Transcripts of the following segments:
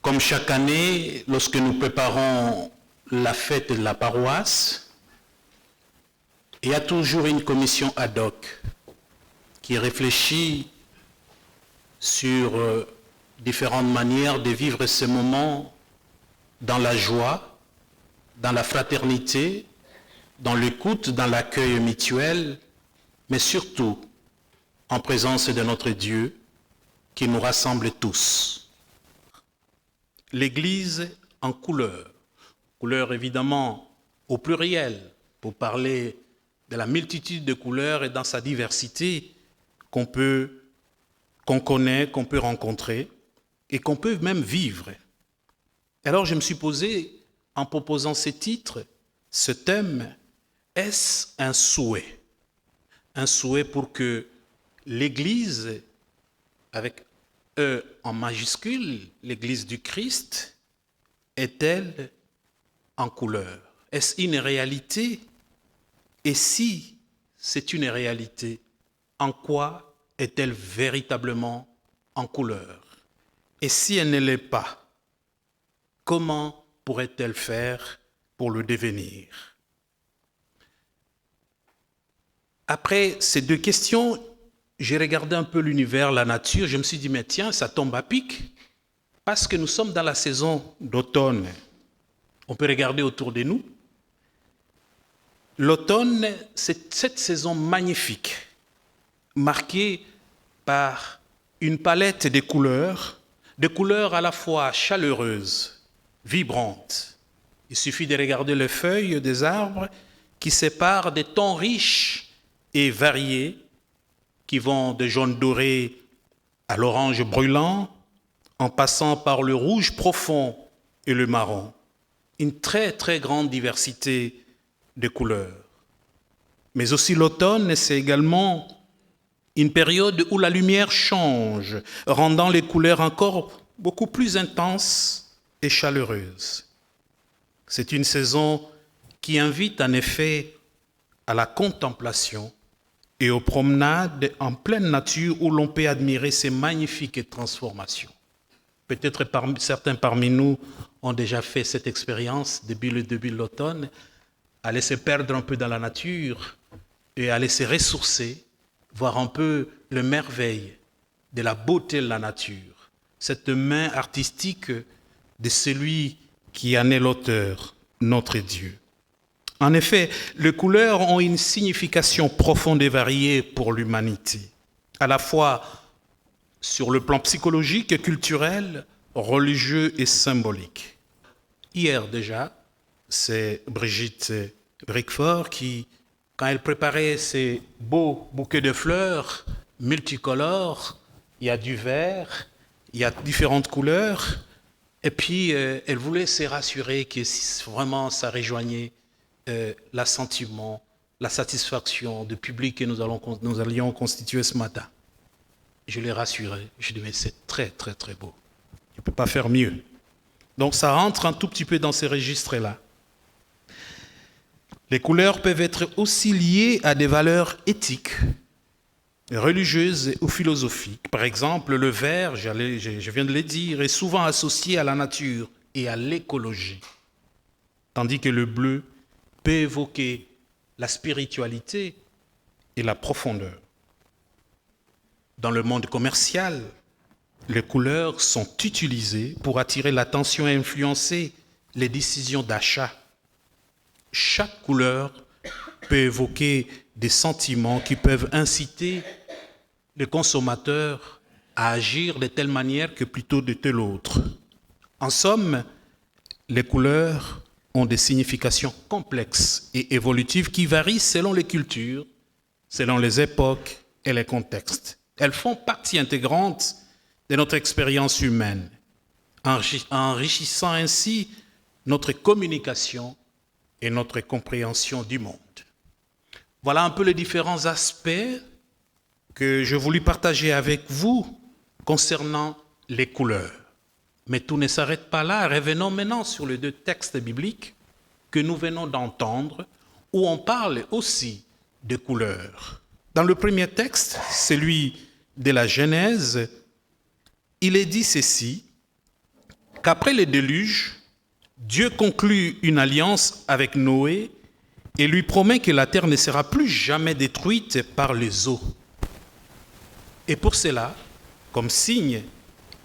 Comme chaque année, lorsque nous préparons la fête de la paroisse, il y a toujours une commission ad hoc qui réfléchit sur différentes manières de vivre ce moment dans la joie, dans la fraternité, dans l'écoute, dans l'accueil mutuel, mais surtout en présence de notre Dieu qui nous rassemble tous. L'Église en couleur évidemment au pluriel, pour parler de la multitude de couleurs et dans sa diversité qu'on connaît, qu'on peut rencontrer et qu'on peut même vivre. Alors je me suis posé, en proposant ce titre, ce thème, est-ce un souhait? Un souhait pour que l'Église, avec E en majuscule, l'Église du Christ, est-elle en couleur? Est-ce une réalité? Et si c'est une réalité, en quoi est-elle véritablement en couleur? Et si elle ne l'est pas, comment pourrait-elle faire pour le devenir? Après ces deux questions, j'ai regardé un peu l'univers, la nature, je me suis dit, mais tiens, ça tombe à pic, parce que nous sommes dans la saison d'automne. On peut regarder autour de nous. L'automne, c'est cette saison magnifique, marquée par une palette de couleurs à la fois chaleureuses, vibrantes. Il suffit de regarder les feuilles des arbres qui séparent des tons riches et variés qui vont de jaune doré à l'orange brûlant, en passant par le rouge profond et le marron. Une très très grande diversité de couleurs. Mais aussi l'automne, c'est également une période où la lumière change, rendant les couleurs encore beaucoup plus intenses et chaleureuses. C'est une saison qui invite en effet à la contemplation et aux promenades en pleine nature où l'on peut admirer ces magnifiques transformations. Peut-être certains parmi nous ont déjà fait cette expérience depuis le début de l'automne, aller se perdre un peu dans la nature et aller se ressourcer, voir un peu le merveille de la beauté de la nature, cette main artistique de celui qui en est l'auteur, notre Dieu. En effet, les couleurs ont une signification profonde et variée pour l'humanité, à la fois sur le plan psychologique et culturel, religieux et symbolique. Hier déjà, c'est Brigitte Bricfort qui, quand elle préparait ces beaux bouquets de fleurs multicolores, il y a du vert, il y a différentes couleurs, et puis elle voulait se rassurer que vraiment ça rejoignait l'assentiment, la satisfaction du public que nous allions constituer ce matin. Je l'ai rassuré, je lui ai dit mais c'est très très très beau, je ne peux pas faire mieux. Donc ça rentre un tout petit peu dans ces registres-là. Les couleurs peuvent être aussi liées à des valeurs éthiques, religieuses ou philosophiques. Par exemple, le vert, je viens de le dire, est souvent associé à la nature et à l'écologie, tandis que le bleu peut évoquer la spiritualité et la profondeur. Dans le monde commercial, les couleurs sont utilisées pour attirer l'attention et influencer les décisions d'achat. Chaque couleur peut évoquer des sentiments qui peuvent inciter le consommateur à agir de telle manière que plutôt de telle autre. En somme, les couleurs ont des significations complexes et évolutives qui varient selon les cultures, selon les époques et les contextes. Elles font partie intégrante de notre expérience humaine, enrichissant ainsi notre communication et notre compréhension du monde. Voilà un peu les différents aspects que je voulais partager avec vous concernant les couleurs. Mais tout ne s'arrête pas là. Revenons maintenant sur les deux textes bibliques que nous venons d'entendre, où on parle aussi de couleurs. Dans le premier texte, celui de la Genèse, il est dit ceci, Donc après le déluge, Dieu conclut une alliance avec Noé et lui promet que la terre ne sera plus jamais détruite par les eaux. Et pour cela, comme signe,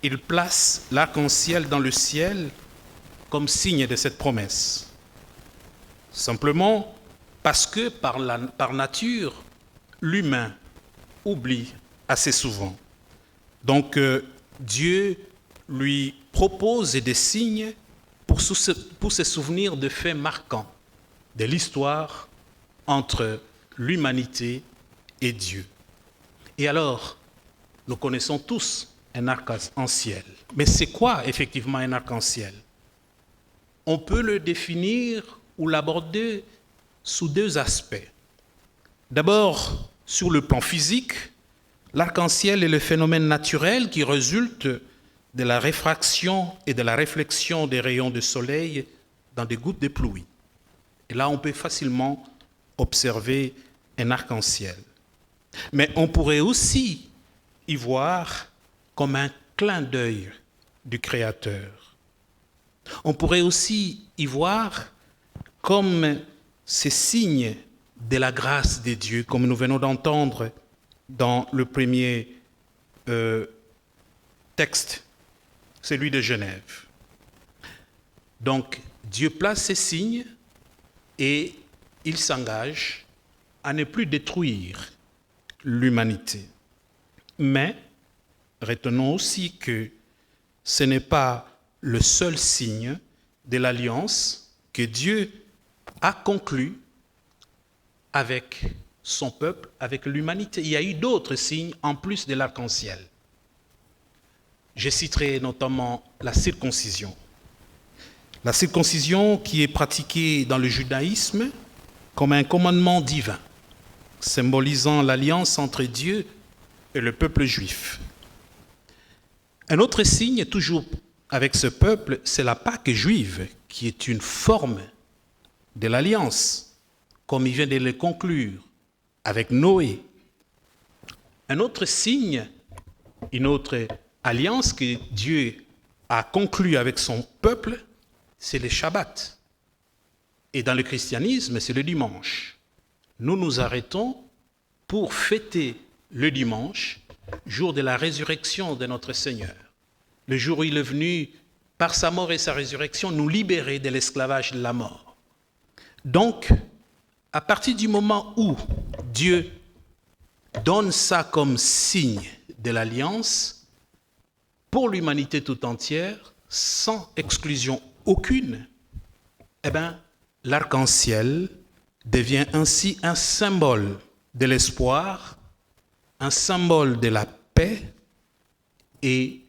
il place l'arc-en-ciel dans le ciel comme signe de cette promesse. Simplement parce que par nature, l'humain oublie assez souvent. Donc Dieu lui propose des signes pour se souvenir de faits marquants de l'histoire entre l'humanité et Dieu. Et alors, nous connaissons tous un arc-en-ciel. Mais c'est quoi effectivement un arc-en-ciel? On peut le définir ou l'aborder sous deux aspects. D'abord, sur le plan physique, l'arc-en-ciel est le phénomène naturel qui résulte de la réfraction et de la réflexion des rayons du soleil dans des gouttes de pluie. Et là, on peut facilement observer un arc-en-ciel. Mais on pourrait aussi y voir comme un clin d'œil du Créateur. On pourrait aussi y voir comme ces signes de la grâce de Dieu, comme nous venons d'entendre dans le premier texte, celui de Genève. Donc, Dieu place ces signes et il s'engage à ne plus détruire l'humanité. Mais retenons aussi que ce n'est pas le seul signe de l'alliance que Dieu a conclue avec son peuple, avec l'humanité. Il y a eu d'autres signes en plus de l'arc-en-ciel. Je citerai notamment la circoncision. La circoncision qui est pratiquée dans le judaïsme comme un commandement divin, symbolisant l'alliance entre Dieu et le peuple juif. Un autre signe, toujours avec ce peuple, c'est la Pâque juive, qui est une forme de l'alliance, comme il vient de le conclure avec Noé. Un autre signe, une autre alliance que Dieu a conclue avec son peuple, c'est le Shabbat. Et dans le christianisme, c'est le dimanche. Nous nous arrêtons pour fêter le dimanche, jour de la résurrection de notre Seigneur. Le jour où il est venu, par sa mort et sa résurrection, nous libérer de l'esclavage de la mort. Donc, à partir du moment où Dieu donne ça comme signe de l'alliance, pour l'humanité tout entière, sans exclusion aucune, eh bien, l'arc-en-ciel devient ainsi un symbole de l'espoir, un symbole de la paix et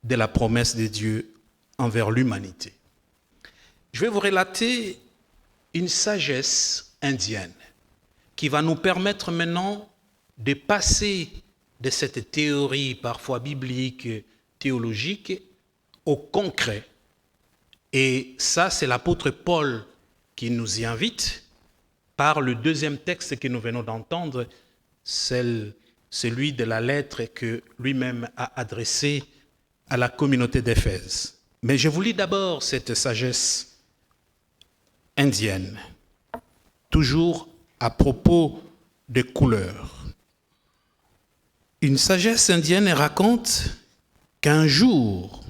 de la promesse de Dieu envers l'humanité. Je vais vous relater une sagesse indienne qui va nous permettre maintenant de passer de cette théorie parfois biblique, théologique, au concret. Et ça, c'est l'apôtre Paul qui nous y invite par le deuxième texte que nous venons d'entendre, celui de la lettre que lui-même a adressée à la communauté d'Éphèse. Mais je vous lis d'abord cette sagesse indienne, toujours à propos des couleurs. Une sagesse indienne raconte qu'un jour,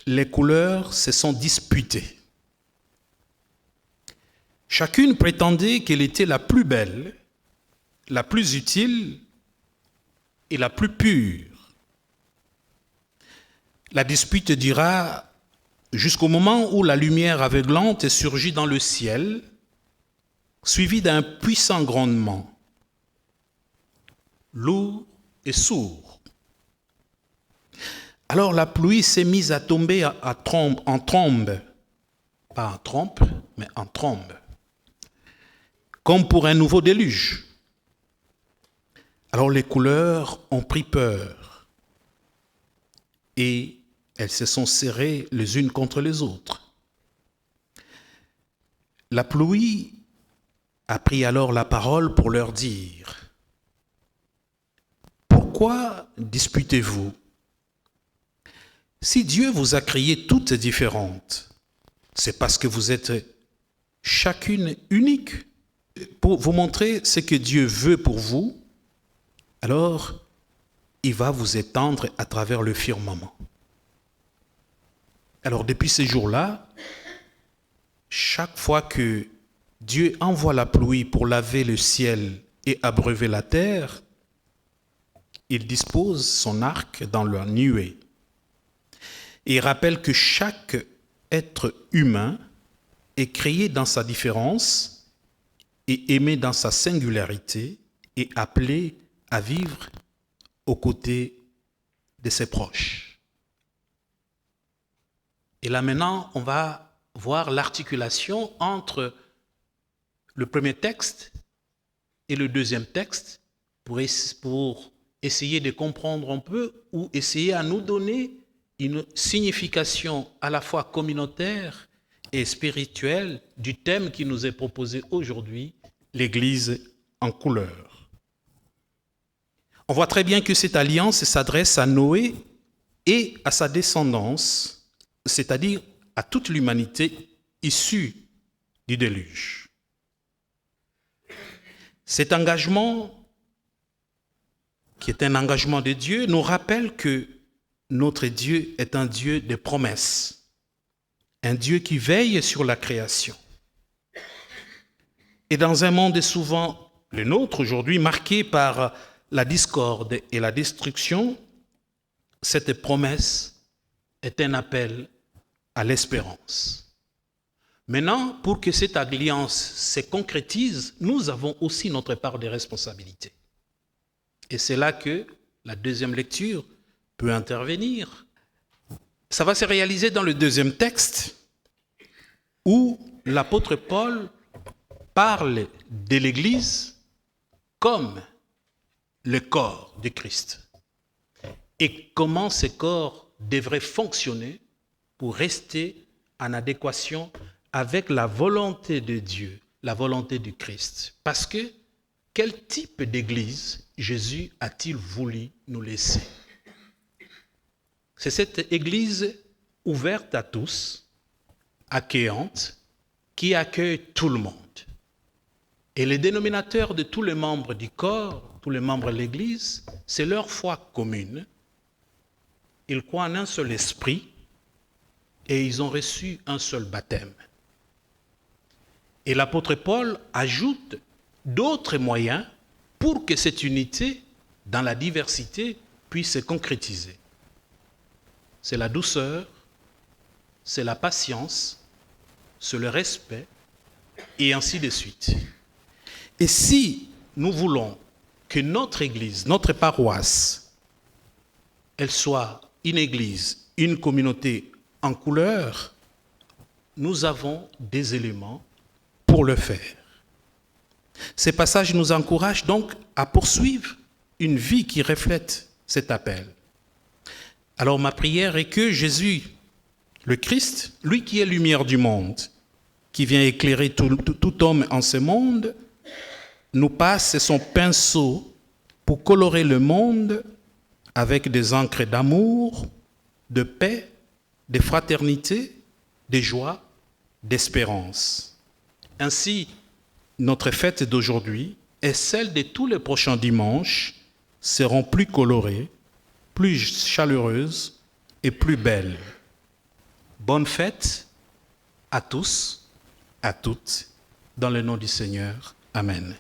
les couleurs se sont disputées. Chacune prétendait qu'elle était la plus belle, la plus utile et la plus pure. La dispute dura jusqu'au moment où la lumière aveuglante surgit dans le ciel, suivie d'un puissant grondement, lourd et sourd. Alors la pluie s'est mise à tomber en trombe, pas en trompe, mais en trombe, comme pour un nouveau déluge. Alors les couleurs ont pris peur et elles se sont serrées les unes contre les autres. La pluie a pris alors la parole pour leur dire : « Pourquoi disputez-vous ? Si Dieu vous a créées toutes différentes, c'est parce que vous êtes chacune unique. Pour vous montrer ce que Dieu veut pour vous, alors il va vous étendre à travers le firmament. Alors depuis ces jours-là, chaque fois que Dieu envoie la pluie pour laver le ciel et abreuver la terre, il dispose son arc dans la nuée. Et il rappelle que chaque être humain est créé dans sa différence et aimé dans sa singularité et appelé à vivre aux côtés de ses proches. Et là maintenant, on va voir l'articulation entre le premier texte et le deuxième texte pour essayer de comprendre un peu ou essayer à nous donner une signification à la fois communautaire et spirituelle du thème qui nous est proposé aujourd'hui, l'Église en couleur. On voit très bien que cette alliance s'adresse à Noé et à sa descendance, c'est-à-dire à toute l'humanité issue du déluge. Cet engagement, qui est un engagement de Dieu, nous rappelle que notre Dieu est un Dieu de promesses, un Dieu qui veille sur la création. Et dans un monde souvent le nôtre aujourd'hui, marqué par la discorde et la destruction, cette promesse est un appel à l'espérance. Maintenant, pour que cette alliance se concrétise, nous avons aussi notre part de responsabilité. Et c'est là que la deuxième lecture peut intervenir. Ça va se réaliser dans le deuxième texte où l'apôtre Paul parle de l'Église comme le corps de Christ et comment ce corps devrait fonctionner pour rester en adéquation avec la volonté de Dieu, la volonté du Christ. Parce que quel type d'Église Jésus a-t-il voulu nous laisser? C'est cette Église ouverte à tous, accueillante, qui accueille tout le monde. Et le dénominateur de tous les membres du corps, tous les membres de l'Église, c'est leur foi commune. Ils croient en un seul esprit et ils ont reçu un seul baptême. Et l'apôtre Paul ajoute d'autres moyens pour que cette unité, dans la diversité, puisse se concrétiser. C'est la douceur, c'est la patience, c'est le respect, et ainsi de suite. Et si nous voulons que notre Église, notre paroisse, elle soit une Église, une communauté en couleur, nous avons des éléments pour le faire. Ces passages nous encouragent donc à poursuivre une vie qui reflète cet appel. Alors ma prière est que Jésus, le Christ, lui qui est lumière du monde, qui vient éclairer tout homme en ce monde, nous passe son pinceau pour colorer le monde avec des encres d'amour, de paix, de fraternité, de joie, d'espérance. Ainsi, notre fête d'aujourd'hui et celle de tous les prochains dimanches seront plus colorées, plus chaleureuses et plus belles. Bonne fête à tous, à toutes, dans le nom du Seigneur. Amen.